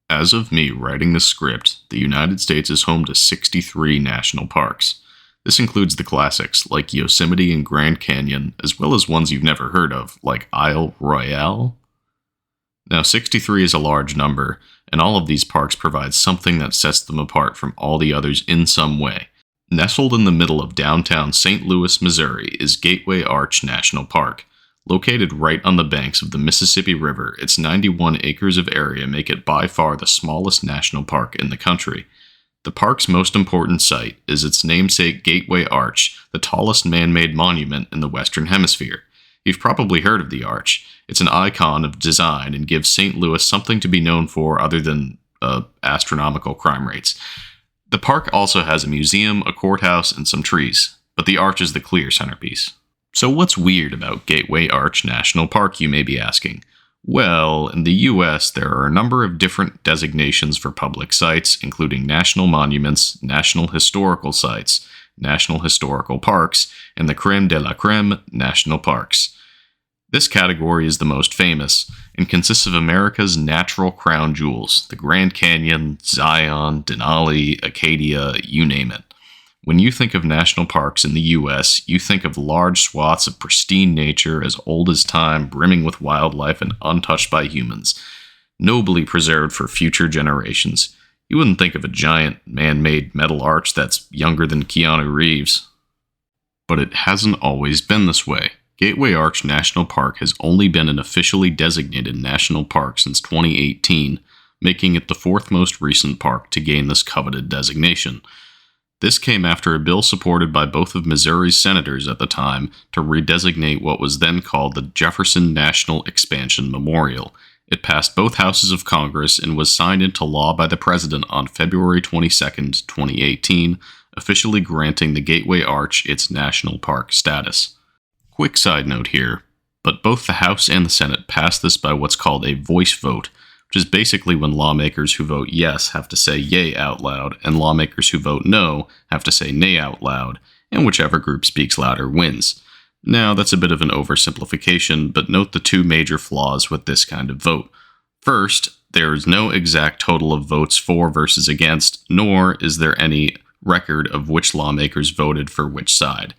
As of me writing the script, the United States is home to 63 national parks. This includes the classics like Yosemite and Grand Canyon, as well as ones you've never heard of, like Isle Royale. Now, 63 is a large number, and all of these parks provide something that sets them apart from all the others in some way. Nestled in the middle of downtown St. Louis, Missouri, is Gateway Arch National Park. Located right on the banks of the Mississippi River, its 91 acres of area make it by far the smallest national park in the country. The park's most important site is its namesake Gateway Arch, the tallest man-made monument in the Western Hemisphere. You've probably heard of the arch. It's an icon of design and gives St. Louis something to be known for other than astronomical crime rates. The park also has a museum, a courthouse, and some trees, but the arch is the clear centerpiece. So what's weird about Gateway Arch National Park, you may be asking? Well, in the US, there are a number of different designations for public sites, including national monuments, national historical sites, national historical parks, and the creme de la creme, national parks. This category is the most famous and consists of America's natural crown jewels, the Grand Canyon, Zion, Denali, Acadia, you name it. When you think of national parks in the US, you think of large swaths of pristine nature as old as time, brimming with wildlife and untouched by humans, nobly preserved for future generations. You wouldn't think of a giant, man-made metal arch that's younger than Keanu Reeves. But it hasn't always been this way. Gateway Arch National Park has only been an officially designated national park since 2018, making it the fourth most recent park to gain this coveted designation. This came after a bill supported by both of Missouri's senators at the time to redesignate what was then called the Jefferson National Expansion Memorial. It passed both houses of Congress and was signed into law by the President on February 22, 2018, officially granting the Gateway Arch its national park status. Quick side note here, but both the House and the Senate passed this by what's called a voice vote, which is basically when lawmakers who vote yes have to say yay out loud, and lawmakers who vote no have to say nay out loud, and whichever group speaks louder wins. Now, that's a bit of an oversimplification, but note the two major flaws with this kind of vote. First, there is no exact total of votes for versus against, nor is there any record of which lawmakers voted for which side.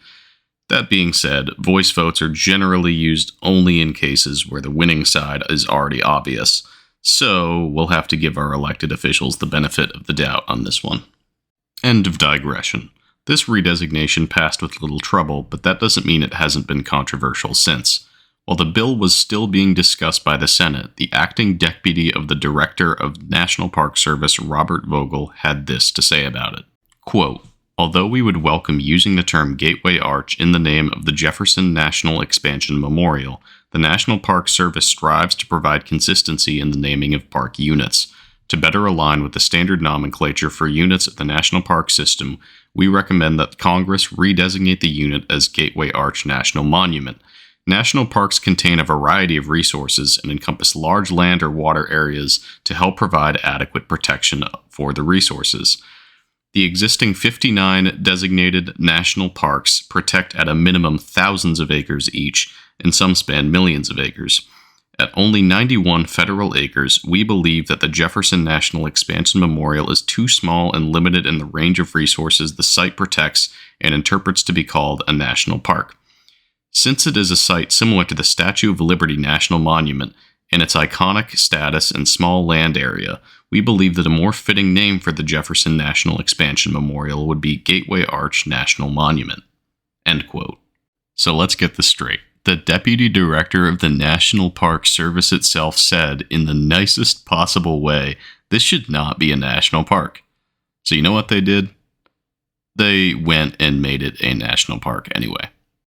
That being said, voice votes are generally used only in cases where the winning side is already obvious. So, we'll have to give our elected officials the benefit of the doubt on this one. End of digression. This redesignation passed with little trouble, but that doesn't mean it hasn't been controversial since. While the bill was still being discussed by the Senate, the acting deputy of the Director of National Park Service, Robert Vogel, had this to say about it. Quote, "Although we would welcome using the term Gateway Arch in the name of the Jefferson National Expansion Memorial, the National Park Service strives to provide consistency in the naming of park units. To better align with the standard nomenclature for units of the National Park System, we recommend that Congress redesignate the unit as Gateway Arch National Monument. National parks contain a variety of resources and encompass large land or water areas to help provide adequate protection for the resources. The existing 59 designated national parks protect at a minimum thousands of acres each, and some span millions of acres. At only 91 federal acres, we believe that the Jefferson National Expansion Memorial is too small and limited in the range of resources the site protects and interprets to be called a national park. Since it is a site similar to the Statue of Liberty National Monument, in its iconic status and small land area, we believe that a more fitting name for the Jefferson National Expansion Memorial would be Gateway Arch National Monument." End quote. So let's get this straight. The Deputy Director of the National Park Service itself said, in the nicest possible way, this should not be a national park. So you know what they did? They went and made it a national park anyway.